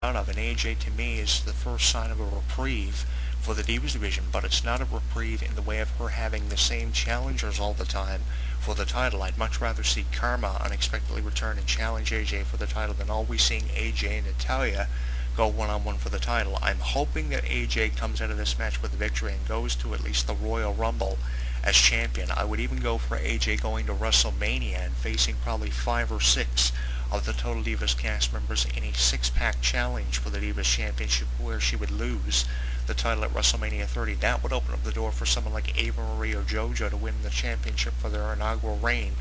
out of, and AJ to me is the first sign of a reprieve for the Divas division, but it's not a reprieve in the way of her having the same challengers all the time for the title. I'd much rather see Karma unexpectedly return and challenge AJ for the title than always seeing AJ and Natalya go one-on-one for the title. I'm hoping that AJ comes out of this match with a victory and goes to at least the Royal Rumble as champion. I would even go for AJ going to WrestleMania and facing probably 5 or 6 of the Total Divas cast members in a six-pack challenge for the Divas Championship where she would lose the title at WrestleMania 30. That would open up the door for someone like Ava Marie or JoJo to win the championship for their inaugural reign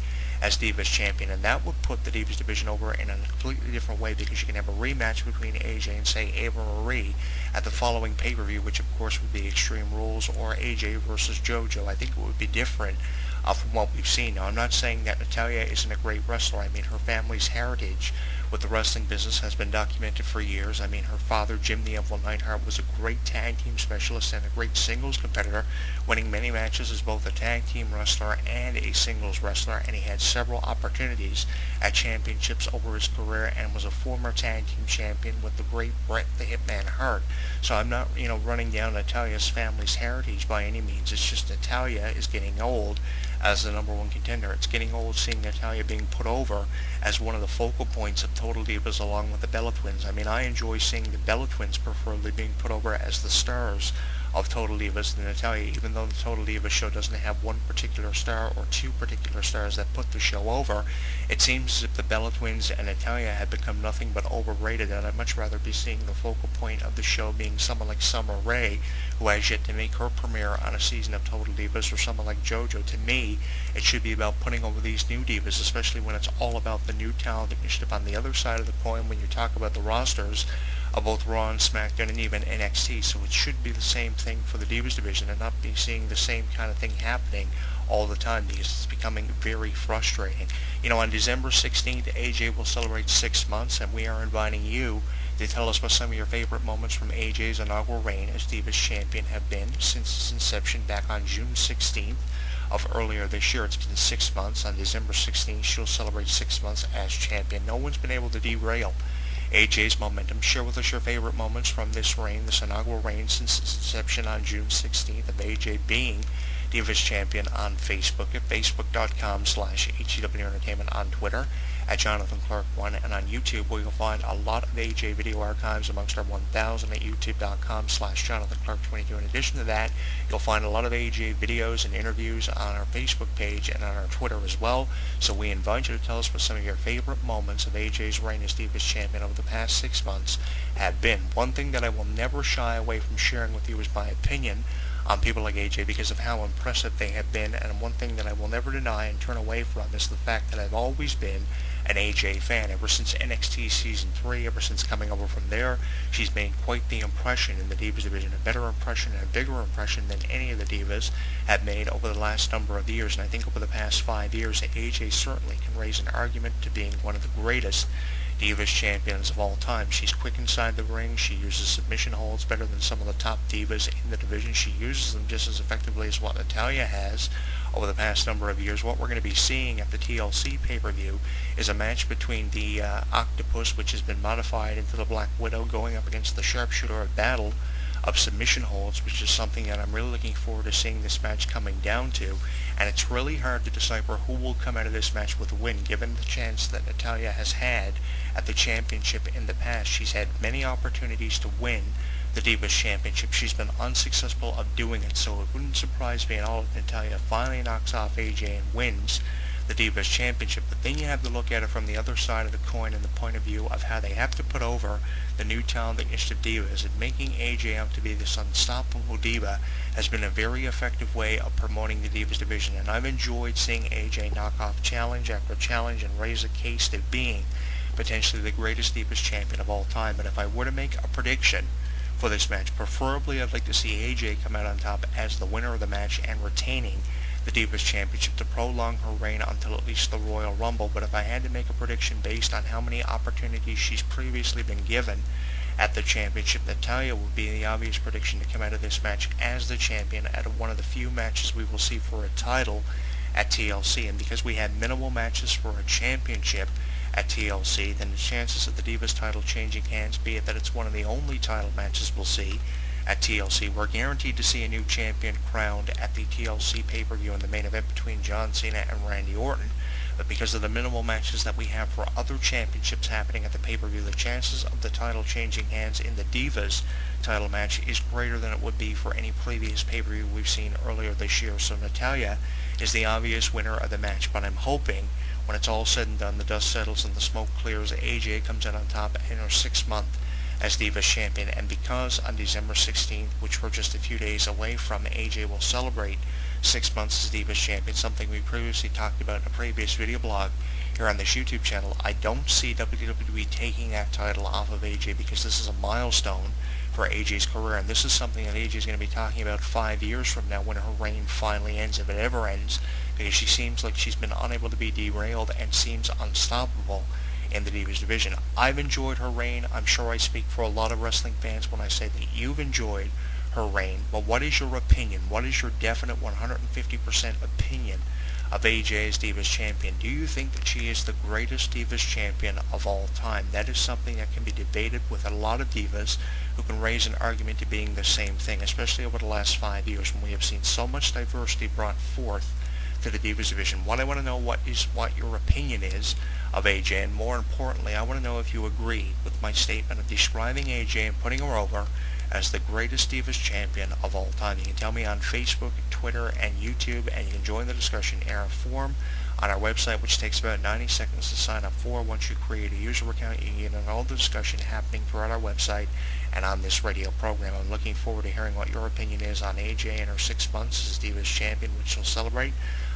as Divas Champion, and that would put the Divas division over in a completely different way because you can have a rematch between AJ and, say, Ava Marie at the following pay-per-view, which of course would be Extreme Rules, or AJ versus JoJo. I think it would be different from what we've seen. Now, I'm not saying that Natalya isn't a great wrestler. I mean, her family's heritage with the wrestling business has been documented for years. I mean, her father, Jim the Anvil Neidhart, was a great tag team specialist and a great singles competitor, winning many matches as both a tag team wrestler and a singles wrestler, and he had several opportunities at championships over his career and was a former tag team champion with the great Bret the Hitman Hart. So I'm not, running down Natalya's family's heritage by any means. It's just Natalya is getting old as the number one contender. It's getting old seeing Natalya being put over as one of the focal points of Total Divas along with the Bella Twins. I mean, I enjoy seeing the Bella Twins preferably being put over as the stars of Total Divas than Natalya, even though the Total Divas show doesn't have one particular star or two particular stars that put the show over. It seems as if the Bella Twins and Natalya have become nothing but overrated, and I'd much rather be seeing the focal point of the show being someone like Summer Rae, who has yet to make her premiere on a season of Total Divas, or someone like JoJo. To me, it should be about putting over these new divas, especially when it's all about the new talent that you should have on the other side of the coin when you talk about the rosters of both Raw and SmackDown and even NXT. So it should be the same thing for the Divas division and not be seeing the same kind of thing happening all the time because it's becoming very frustrating. On December 16th, AJ will celebrate 6 months, and we are inviting you to tell us what some of your favorite moments from AJ's inaugural reign as Divas Champion have been since its inception back on June 16th of earlier this year. It's been 6 months. On December 16th, she'll celebrate 6 months as champion. No one's been able to derail AJ's momentum. Share with us your favorite moments from this reign, this inaugural reign since its inception on June 16th of AJ being Divas Champion on Facebook at facebook.com/HCW Entertainment, on Twitter at Jonathan Clarke1, and on YouTube where you'll find a lot of AJ video archives amongst our 1,000 at youtube.com/Jonathan Clarke22. In addition to that, you'll find a lot of AJ videos and interviews on our Facebook page and on our Twitter as well. So we invite you to tell us what some of your favorite moments of AJ's reign as Divas Champion over the past 6 months have been. One thing that I will never shy away from sharing with you is my opinion on people like AJ because of how impressive they have been, and one thing that I will never deny and turn away from is the fact that I've always been an AJ fan ever since NXT Season 3, ever since coming over from there. She's made quite the impression in the Divas division, a better impression and a bigger impression than any of the Divas have made over the last number of years, and I think over the past 5 years, AJ certainly can raise an argument to being one of the greatest Divas champions of all time. She's quick inside the ring. She uses submission holds better than some of the top Divas in the division. She uses them just as effectively as what Natalya has over the past number of years. What we're going to be seeing at the TLC pay-per-view is a match between the Octopus, which has been modified into the Black Widow, going up against the Sharpshooter, a battle of submission holds, which is something that I'm really looking forward to seeing this match coming down to. And it's really hard to decipher who will come out of this match with a win, given the chance that Natalya has had at the championship in the past. She's had many opportunities to win the Divas Championship. She's been unsuccessful of doing it, so it wouldn't surprise me at all if Natalya finally knocks off AJ and wins the Divas Championship. But then you have to look at it from the other side of the coin and the point of view of how they have to put over the new talent initiative Divas, and making AJ out to be this unstoppable diva has been a very effective way of promoting the Divas division, and I've enjoyed seeing AJ knock off challenge after challenge and raise a case to being potentially the greatest Divas champion of all time. But if I were to make a prediction for this match, preferably I'd like to see AJ come out on top as the winner of the match and retaining the Divas Championship to prolong her reign until at least the Royal Rumble. But if I had to make a prediction based on how many opportunities she's previously been given at the championship, Natalya would be the obvious prediction to come out of this match as the champion at one of the few matches we will see for a title at TLC. And because we had minimal matches for a championship at TLC, then the chances of the Divas title changing hands, be it that it's one of the only title matches we'll see at TLC. We're guaranteed to see a new champion crowned at the TLC pay-per-view in the main event between John Cena and Randy Orton. But because of the minimal matches that we have for other championships happening at the pay-per-view, the chances of the title changing hands in the Divas title match is greater than it would be for any previous pay-per-view we've seen earlier this year. So Natalya is the obvious winner of the match, but I'm hoping when it's all said and done, the dust settles and the smoke clears, AJ comes in on top in her 6th month as Divas champion. And because on December 16th, which we're just a few days away from, AJ will celebrate 6 months as Divas champion, something we previously talked about in a previous video blog here on this YouTube channel, I don't see WWE taking that title off of AJ, because this is a milestone for AJ's career, and this is something that AJ is going to be talking about 5 years from now when her reign finally ends, if it ever ends, because she seems like she's been unable to be derailed and seems unstoppable in the Divas division. I've enjoyed her reign. I'm sure I speak for a lot of wrestling fans when I say that you've enjoyed her reign, but what is your opinion? What is your definite 150% opinion of AJ as Divas champion? Do you think that she is the greatest Divas champion of all time? That is something that can be debated with a lot of divas who can raise an argument to being the same thing, especially over the last 5 years when we have seen so much diversity brought forth to the Divas division. What I want to know what your opinion is of AJ, and more importantly, I want to know if you agree with my statement of describing AJ and putting her over as the greatest Divas champion of all time. You can tell me on Facebook, Twitter, and YouTube, and you can join the discussion in our forum on our website, which takes about 90 seconds to sign up for. Once you create a user account, you can get on all the discussion happening throughout our website and on this radio program. I'm looking forward to hearing what your opinion is on AJ and her 6 months as Divas champion, which she'll celebrate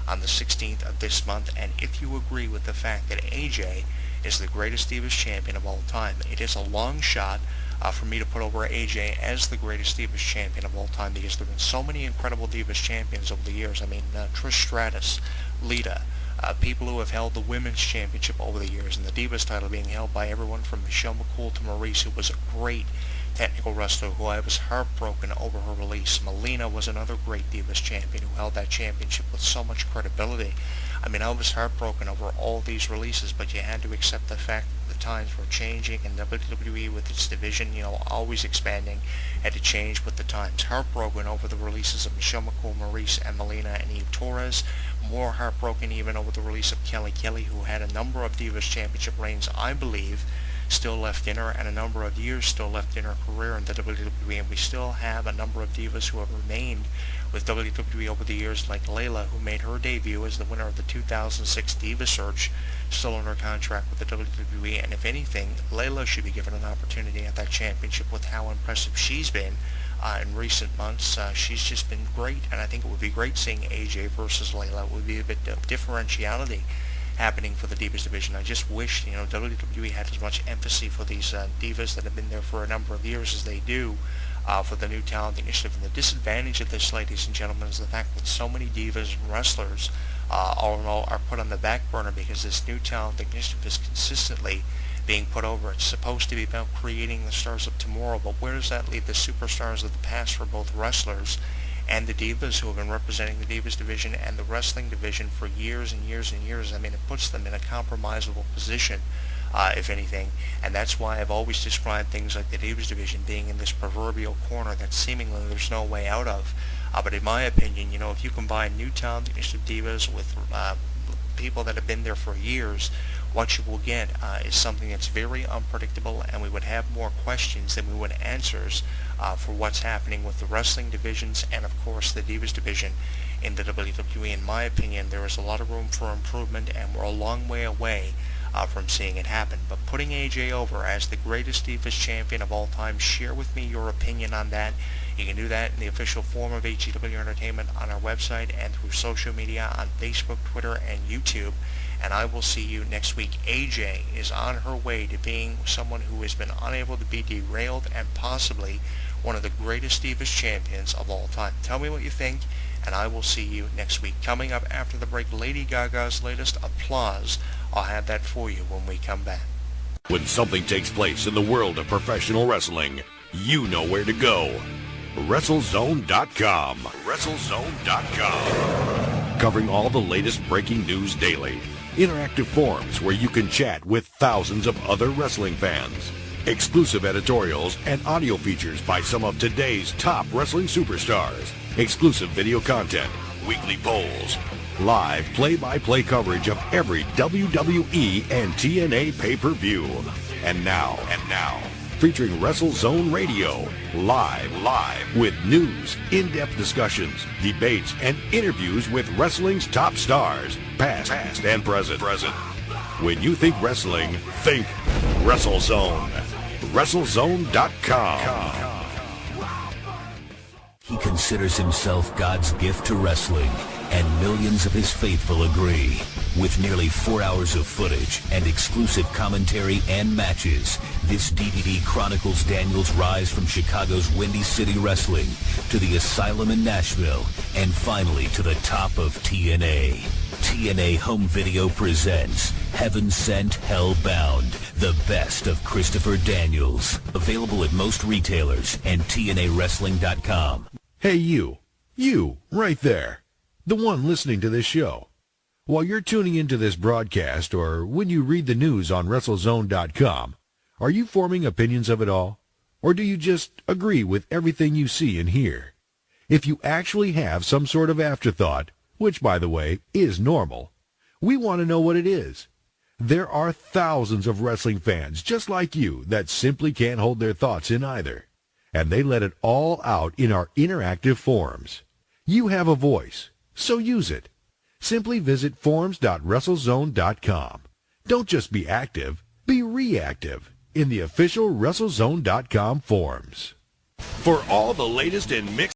on the 16th of this month, and if you agree with the fact that AJ is the greatest Divas champion of all time. It is a long shot for me to put over AJ as the greatest Divas champion of all time, because there have been so many incredible Divas champions over the years. I mean, Trish Stratus, Lita, people who have held the Women's Championship over the years, and the Divas title being held by everyone from Michelle McCool to Maurice, who was a great technical wrestler who I was heartbroken over her release. Melina was another great Divas champion who held that championship with so much credibility. I mean, I was heartbroken over all these releases, but you had to accept the fact that the times were changing, and WWE with its division, always expanding, had to change with the times. Heartbroken over the releases of Michelle McCool, Maurice, and Melina, and Eve Torres. More heartbroken even over the release of Kelly Kelly, who had a number of Divas championship reigns, I believe, still left in her, and a number of years still left in her career in the WWE, and we still have a number of divas who have remained with WWE over the years, like Layla, who made her debut as the winner of the 2006 Diva Search, still under contract with the WWE, and if anything, Layla should be given an opportunity at that championship with how impressive she's been in recent months. She's just been great, and I think it would be great seeing AJ versus Layla. It would be a bit of differentiality happening for the Divas division. I just wish, WWE had as much empathy for these divas that have been there for a number of years as they do for the new talent initiative. And the disadvantage of this, ladies and gentlemen, is the fact that so many divas and wrestlers are put on the back burner because this new talent initiative is consistently being put over. It's supposed to be about creating the stars of tomorrow, but where does that leave the superstars of the past for both wrestlers and the divas who have been representing the Divas division and the wrestling division for years and years and years? I mean, it puts them in a compromisable position, if anything, and that's why I've always described things like the Divas division being in this proverbial corner that seemingly there's no way out of. But in my opinion, if you combine new talent initiative divas with people that have been there for years, what you will get is something that's very unpredictable, and we would have more questions than we would answers for what's happening with the wrestling divisions and, of course, the Divas division in the WWE. In my opinion, there is a lot of room for improvement, and we're a long way away from seeing it happen. But putting AJ over as the greatest Divas champion of all time, share with me your opinion on that. You can do that in the official form of HGW Entertainment on our website and through social media on Facebook, Twitter, and YouTube. And I will see you next week. AJ is on her way to being someone who has been unable to be derailed and possibly one of the greatest Divas champions of all time. Tell me what you think, and I will see you next week. Coming up after the break, Lady Gaga's latest Applause. I'll have that for you when we come back. When something takes place in the world of professional wrestling, you know where to go. WrestleZone.com. WrestleZone.com. Covering all the latest breaking news daily. interactive forums where you can chat with thousands of other wrestling fans, exclusive editorials and audio features by some of today's top wrestling superstars, exclusive video content, weekly polls, live play-by-play coverage of every WWE and TNA pay-per-view. And now, featuring WrestleZone Radio, live with news, in-depth discussions, debates, and interviews with wrestling's top stars, past and present. When you think wrestling, think WrestleZone. WrestleZone.com. He considers himself God's gift to wrestling, and millions of his faithful agree. With nearly 4 hours of footage and exclusive commentary and matches, this DVD chronicles Daniels' rise from Chicago's Windy City Wrestling to the Asylum in Nashville, and finally to the top of TNA. TNA Home Video presents Heaven Sent, Hell Bound, the best of Christopher Daniels. Available at most retailers and TNAWrestling.com. Hey you right there, the one listening to this show. While you're tuning into this broadcast or when you read the news on WrestleZone.com, are you forming opinions of it all? Or do you just agree with everything you see and hear? If you actually have some sort of afterthought, which by the way is normal, we want to know what it is. There are thousands of wrestling fans just like you that simply can't hold their thoughts in either. And they let it all out in our interactive forums. You have a voice, so use it. Simply visit forums.WrestleZone.com. Don't just be active, be reactive in the official WrestleZone.com forums. For all the latest in mixed